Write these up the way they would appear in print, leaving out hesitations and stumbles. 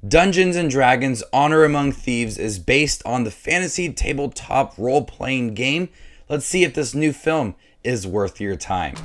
Dungeons and Dragons Honor Among Thieves is based on the fantasy tabletop role-playing game. Let's see if this new film is worth your time.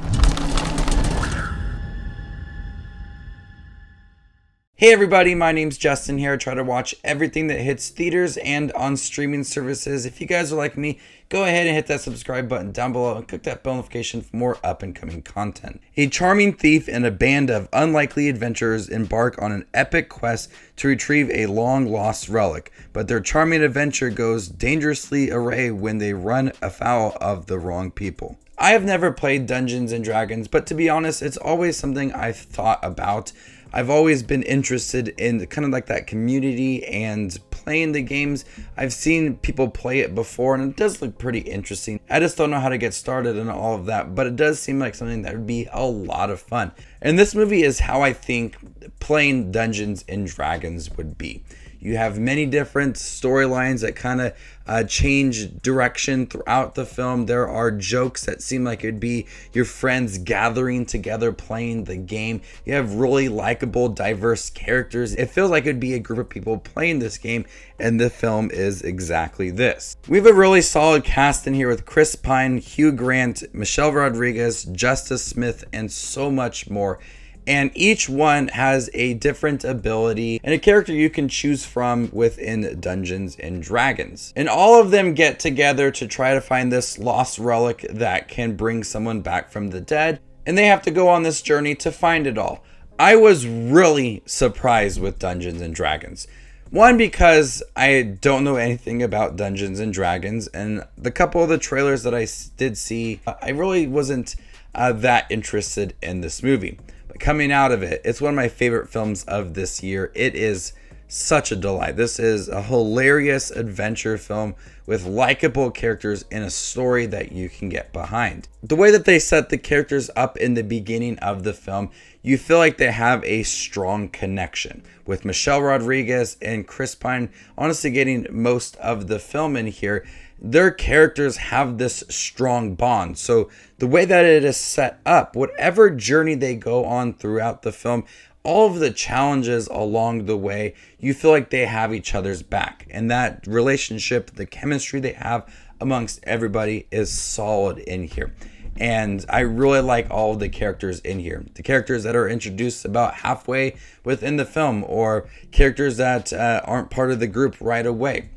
Hey everybody, my name's Justin here. I try to watch everything that hits theaters and on streaming services. If you guys are like me, go ahead and hit that subscribe button down below and click that bell notification for more up and coming content. A charming thief and a band of unlikely adventurers embark on an epic quest to retrieve a long lost relic, but their charming adventure goes dangerously awry when they run afoul of the wrong people. I have never played Dungeons and Dragons, but to be honest, it's always something I've thought about. I've always been interested in kind of like that community and playing the games. I've seen people play it before and it does look pretty interesting. I just don't know how to get started and all of that, but it does seem like something that would be a lot of fun. And this movie is how I think playing Dungeons and Dragons would be. You have many different storylines that kind of change direction throughout the film. There are jokes that seem like it'd be your friends gathering together playing the game. You have really likable, diverse characters. It feels like it'd be a group of people playing this game, and the film is exactly this. We have a really solid cast in here with Chris Pine, Hugh Grant, Michelle Rodriguez, Justice Smith, and so much more. And each one has a different ability and a character you can choose from within Dungeons and Dragons. And all of them get together to try to find this lost relic that can bring someone back from the dead. And they have to go on this journey to find it all. I was really surprised with Dungeons and Dragons. One, because I don't know anything about Dungeons and Dragons. And the couple of the trailers that I did see, I really wasn't that interested in this movie. Coming out of it, it's one of my favorite films of this year. It is such a delight. This is a hilarious adventure film with likable characters and a story that you can get behind. The way that they set the characters up in the beginning of the film, you feel like they have a strong connection. With Michelle Rodriguez and Chris Pine honestly getting most of the film in here, their characters have this strong bond. So the way that it is set up, whatever journey they go on throughout the film, all of the challenges along the way, you feel like they have each other's back. And that relationship, the chemistry they have amongst everybody is solid in here. And I really like all of the characters in here. The characters that are introduced about halfway within the film, or characters that aren't part of the group right away.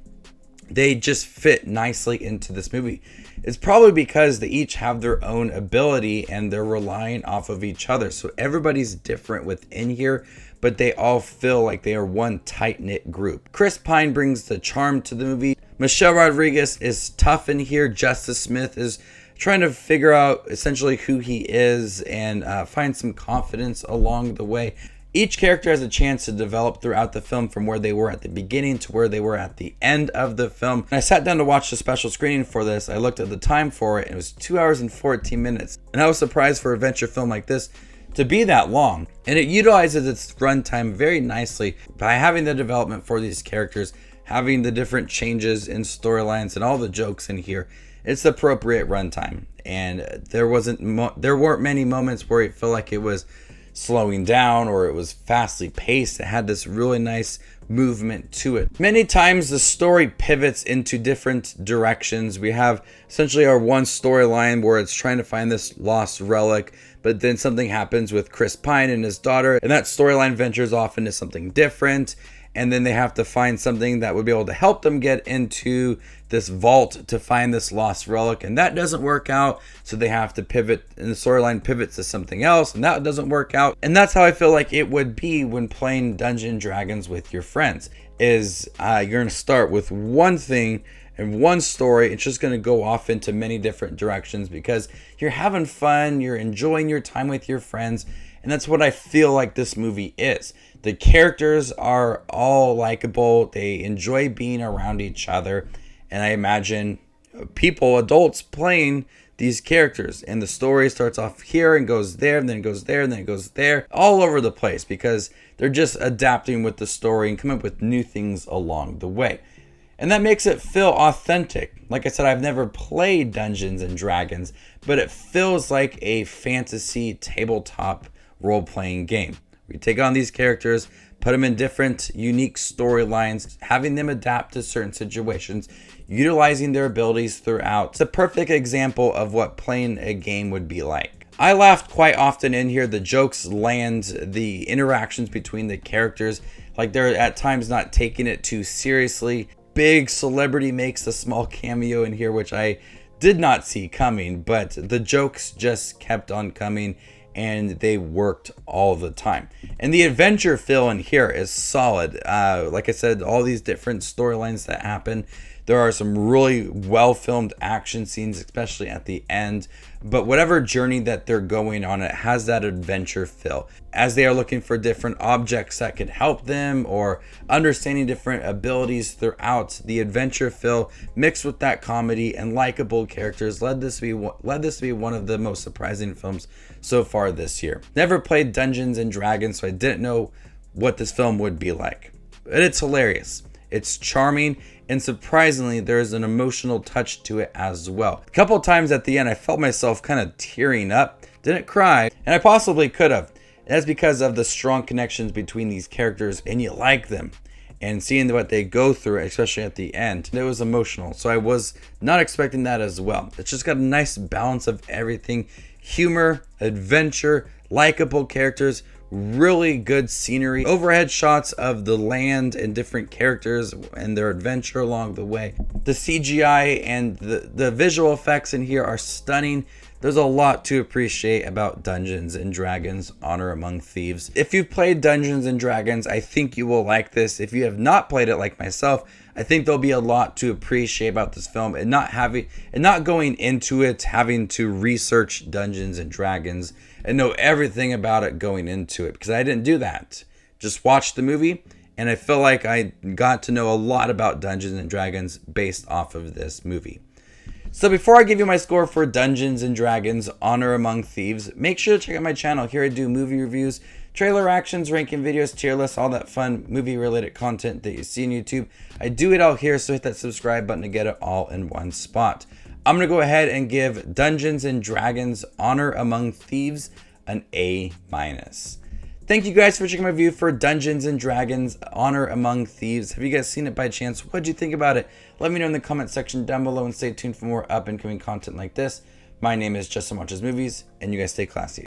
They just fit nicely into this movie. It's probably because they each have their own ability and they're relying off of each other. So everybody's different within here, but they all feel like they are one tight-knit group. Chris Pine brings the charm to the movie. Michelle Rodriguez is tough in here. Justice Smith is trying to figure out essentially who he is and find some confidence along the way. Each character has a chance to develop throughout the film from where they were at the beginning to where they were at the end of the film. When I sat down to watch the special screening for this, I looked at the time for it and it was 2 hours and 14 minutes. And I was surprised for a adventure film like this to be that long. And it utilizes its runtime very nicely by having the development for these characters, having the different changes in storylines and all the jokes in here. It's the appropriate runtime. And there weren't many moments where it felt like it was slowing down or it was fastly paced. It had this really nice movement to it. Many times the story pivots into different directions. We have essentially our one storyline where it's trying to find this lost relic, but then something happens with Chris Pine and his daughter, and that storyline ventures off into something different. And then they have to find something that would be able to help them get into this vault to find this lost relic. And that doesn't work out. So they have to pivot, and the storyline pivots to something else. And that doesn't work out. And that's how I feel like it would be when playing Dungeons and Dragons with your friends. Is you're going to start with one thing and one story. It's just going to go off into many different directions because you're having fun. You're enjoying your time with your friends. And that's what I feel like this movie is. The characters are all likable. They enjoy being around each other. And I imagine people, adults, playing these characters. And the story starts off here and goes there, and then it goes there, and then it goes there. All over the place because they're just adapting with the story and coming up with new things along the way. And that makes it feel authentic. Like I said, I've never played Dungeons and Dragons, but it feels like a fantasy tabletop role-playing game. We take on these characters, put them in different unique storylines, having them adapt to certain situations, utilizing their abilities throughout. It's a perfect example of what playing a game would be like. I laughed quite often in here. The jokes land, the interactions between the characters, like they're at times not taking it too seriously. Big celebrity makes a small cameo in here, which I did not see coming, but the jokes just kept on coming and they worked all the time. And the adventure feel in here is solid. Like I said, all these different storylines that happen. There are some really well filmed action scenes, especially at the end. But whatever journey that they're going on, it has that adventure feel. As they are looking for different objects that could help them or understanding different abilities throughout, the adventure feel mixed with that comedy and likable characters led this to be one of the most surprising films so far this year. Never played Dungeons and Dragons, so I didn't know what this film would be like. But it's hilarious. It's charming, and surprisingly, there is an emotional touch to it as well. A couple of times at the end, I felt myself kind of tearing up. Didn't cry, and I possibly could have. And that's because of the strong connections between these characters, and you like them. And seeing what they go through, especially at the end, it was emotional. So I was not expecting that as well. It's just got a nice balance of everything. Humor, adventure, likable characters, really good scenery, overhead shots of the land and different characters and their adventure along the way. The CGI and the visual effects in here are stunning. There's a lot to appreciate about Dungeons and Dragons Honor Among Thieves. If you've played Dungeons and Dragons, I think you will like this. If you have not played it like myself, I think there'll be a lot to appreciate about this film and not going into it having to research Dungeons and Dragons and know everything about it going into it, because I didn't do that. Just watched the movie and I feel like I got to know a lot about Dungeons and Dragons based off of this movie. So before I give you my score for Dungeons and Dragons Honor Among Thieves, make sure to check out my channel. Here I do movie reviews, trailer actions, ranking videos, tier lists, all that fun movie related content that you see on YouTube. I do it all here, so hit that subscribe button to get it all in one spot. I'm going to go ahead and give Dungeons and Dragons Honor Among Thieves an A-. Thank you guys for checking my review for Dungeons and Dragons Honor Among Thieves. Have you guys seen it by chance? What did you think about it? Let me know in the comment section down below and stay tuned for more up and coming content like this. My name is Justin Watches Movies, and you guys stay classy.